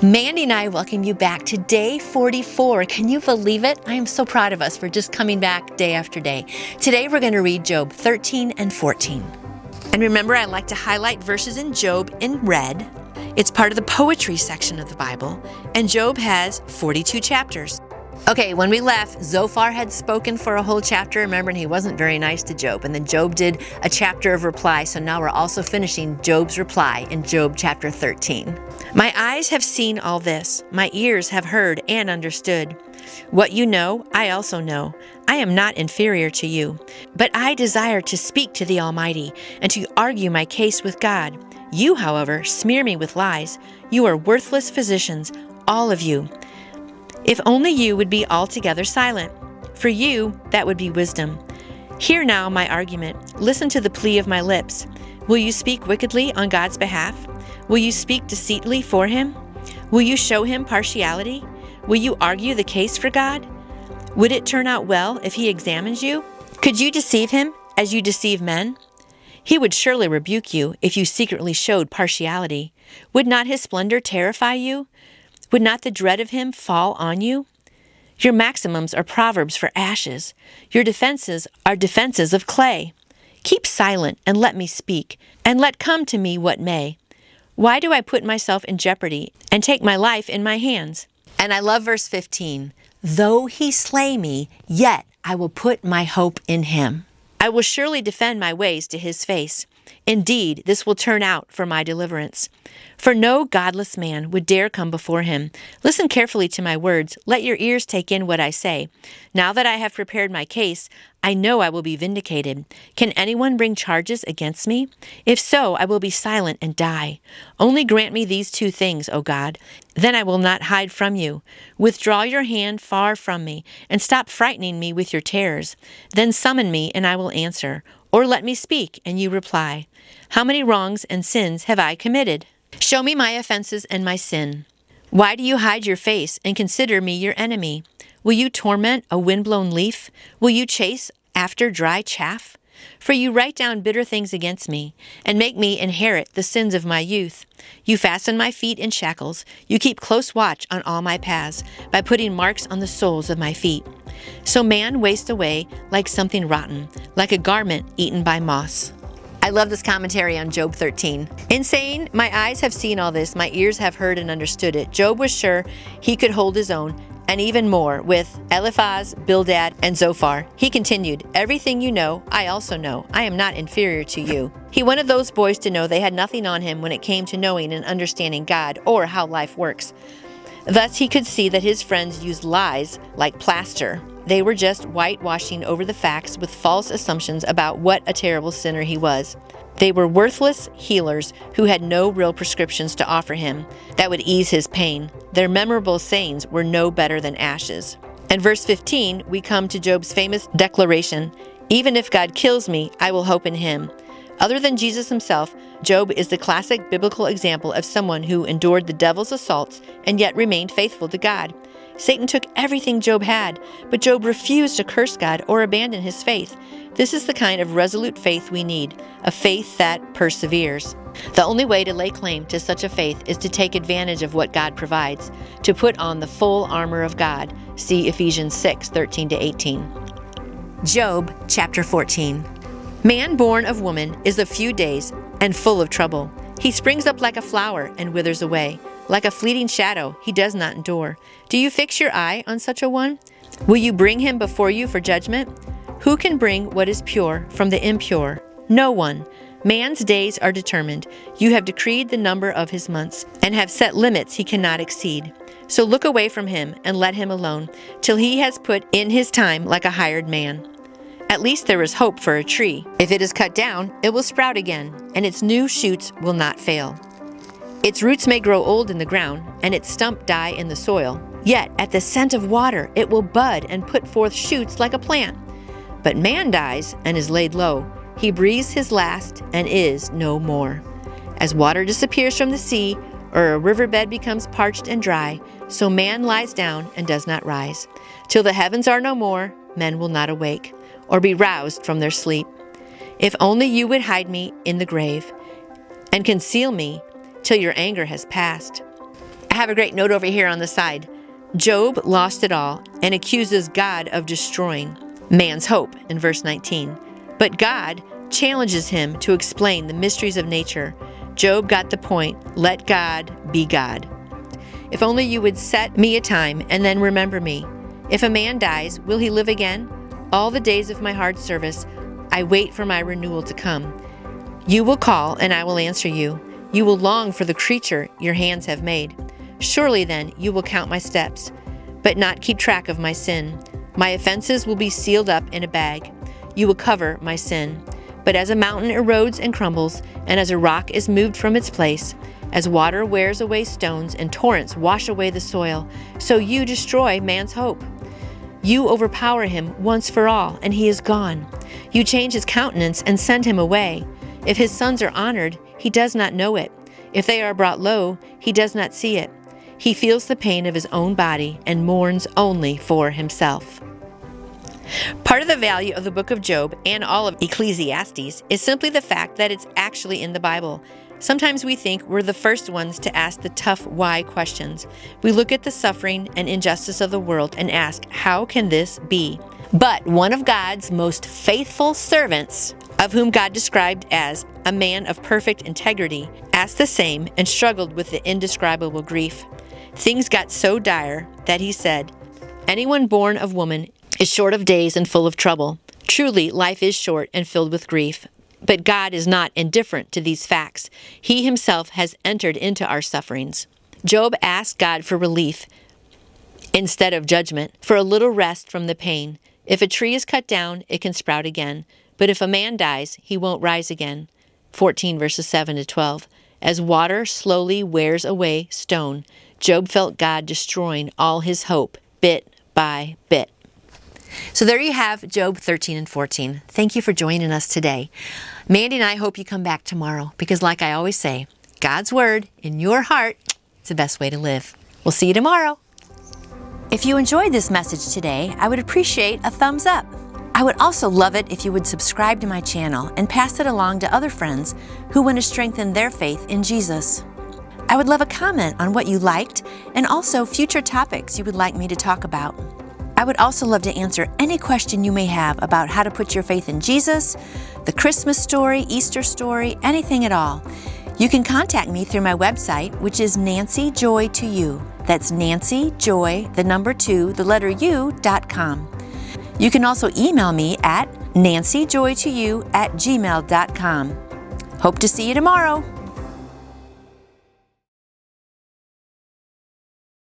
Mandy and I welcome you back to day 44. Can you believe it? I am so proud of us for just coming back day after day. Today we're going to read Job 13 and 14. And remember, I like to highlight verses in Job in red. It's part of the poetry section of the Bible, and Job has 42 chapters. Okay, when we left, Zophar had spoken for a whole chapter, remember, and he wasn't very nice to Job. And then Job did a chapter of reply, so now we're also finishing Job's reply in Job chapter 13. My eyes have seen all this, my ears have heard and understood. What you know, I also know. I am not inferior to you, but I desire to speak to the Almighty and to argue my case with God. You, however, smear me with lies. You are worthless physicians, all of you. If only you would be altogether silent. For you, that would be wisdom. Hear now my argument. Listen to the plea of my lips. Will you speak wickedly on God's behalf? Will you speak deceitfully for him? Will you show him partiality? Will you argue the case for God? Would it turn out well if he examines you? Could you deceive him as you deceive men? He would surely rebuke you if you secretly showed partiality. Would not his splendor terrify you? Would not the dread of him fall on you? Your maxims are proverbs for ashes. Your defenses are defenses of clay. Keep silent and let me speak, and let come to me what may. Why do I put myself in jeopardy and take my life in my hands? And I love verse 15. Though he slay me, yet I will put my hope in him. I will surely defend my ways to his face. Indeed, this will turn out for my deliverance. For no godless man would dare come before him. Listen carefully to my words. Let your ears take in what I say. Now that I have prepared my case, I know I will be vindicated. Can anyone bring charges against me? If so, I will be silent and die. Only grant me these two things, O God. Then I will not hide from you. Withdraw your hand far from me, and stop frightening me with your terrors. Then summon me, and I will answer. Or let me speak, and you reply. How many wrongs and sins have I committed? Show me my offenses and my sin. Why do you hide your face and consider me your enemy? Will you torment a windblown leaf? Will you chase after dry chaff? For you write down bitter things against me, and make me inherit the sins of my youth. You fasten my feet in shackles. You keep close watch on all my paths, by putting marks on the soles of my feet. So man wastes away like something rotten, like a garment eaten by moss. I love this commentary on Job 13. In saying, my eyes have seen all this, my ears have heard and understood it, Job was sure he could hold his own, and even more, with Eliphaz, Bildad, and Zophar. He continued, everything you know, I also know. I am not inferior to you. He wanted those boys to know they had nothing on him when it came to knowing and understanding God or how life works. Thus he could see that his friends used lies like plaster. They were just whitewashing over the facts with false assumptions about what a terrible sinner he was. They were worthless healers who had no real prescriptions to offer him that would ease his pain. Their memorable sayings were no better than ashes. In verse 15, we come to Job's famous declaration, even if God kills me, I will hope in him. Other than Jesus himself, Job is the classic biblical example of someone who endured the devil's assaults and yet remained faithful to God. Satan took everything Job had, but Job refused to curse God or abandon his faith. This is the kind of resolute faith we need, a faith that perseveres. The only way to lay claim to such a faith is to take advantage of what God provides, to put on the full armor of God. See Ephesians 6:13-18. Job chapter 14. Man born of woman is of few days and full of trouble. He springs up like a flower and withers away. Like a fleeting shadow, he does not endure. Do you fix your eye on such a one? Will you bring him before you for judgment? Who can bring what is pure from the impure? No one. Man's days are determined. You have decreed the number of his months, and have set limits he cannot exceed. So look away from him and let him alone, till he has put in his time like a hired man. At least there is hope for a tree. If it is cut down, it will sprout again, and its new shoots will not fail. Its roots may grow old in the ground, and its stump die in the soil. Yet at the scent of water it will bud and put forth shoots like a plant. But man dies and is laid low. He breathes his last and is no more. As water disappears from the sea, or a riverbed becomes parched and dry, so man lies down and does not rise. Till the heavens are no more, men will not awake, or be roused from their sleep. If only you would hide me in the grave, and conceal me till your anger has passed. have a great note over here on the side. Job lost it all and accuses God of destroying man's hope in verse 19. But God challenges him to explain the mysteries of nature. Job got the point. Let God be God. If only you would set me a time and then remember me. If a man dies, will he live again? All the days of my hard service, I wait for my renewal to come. You will call, and I will answer you. You will long for the creature your hands have made. Surely then you will count my steps, but not keep track of my sin. My offenses will be sealed up in a bag. You will cover my sin. But as a mountain erodes and crumbles, and as a rock is moved from its place, as water wears away stones and torrents wash away the soil, so you destroy man's hope. You overpower him once for all, and he is gone. You change his countenance and send him away. If his sons are honored, he does not know it. If they are brought low, he does not see it. He feels the pain of his own body and mourns only for himself. Part of the value of the book of Job and all of Ecclesiastes is simply the fact that it's actually in the Bible. Sometimes we think we're the first ones to ask the tough why questions. We look at the suffering and injustice of the world and ask, how can this be? But one of God's most faithful servants, of whom God described as a man of perfect integrity, asked the same and struggled with the indescribable grief. Things got so dire that he said, anyone born of woman is short of days and full of trouble. Truly, life is short and filled with grief. But God is not indifferent to these facts. He himself has entered into our sufferings. Job asked God for relief instead of judgment, for a little rest from the pain. If a tree is cut down, it can sprout again. But if a man dies, he won't rise again. 14 verses 7 to 12. As water slowly wears away stone, Job felt God destroying all his hope, bit by bit. So there you have Job 13 and 14. Thank you for joining us today. Mandy and I hope you come back tomorrow because like I always say, God's Word in your heart is the best way to live. We'll see you tomorrow. If you enjoyed this message today, I would appreciate a thumbs up. I would also love it if you would subscribe to my channel and pass it along to other friends who want to strengthen their faith in Jesus. I would love a comment on what you liked and also future topics you would like me to talk about. I would also love to answer any question you may have about how to put your faith in Jesus, the Christmas story, Easter story, anything at all. You can contact me through my website, which is nancyjoy2u. That's nancyjoy, the number 2, the letter u.com. You can also email me at nancyjoy2u@gmail.com. Hope to see you tomorrow.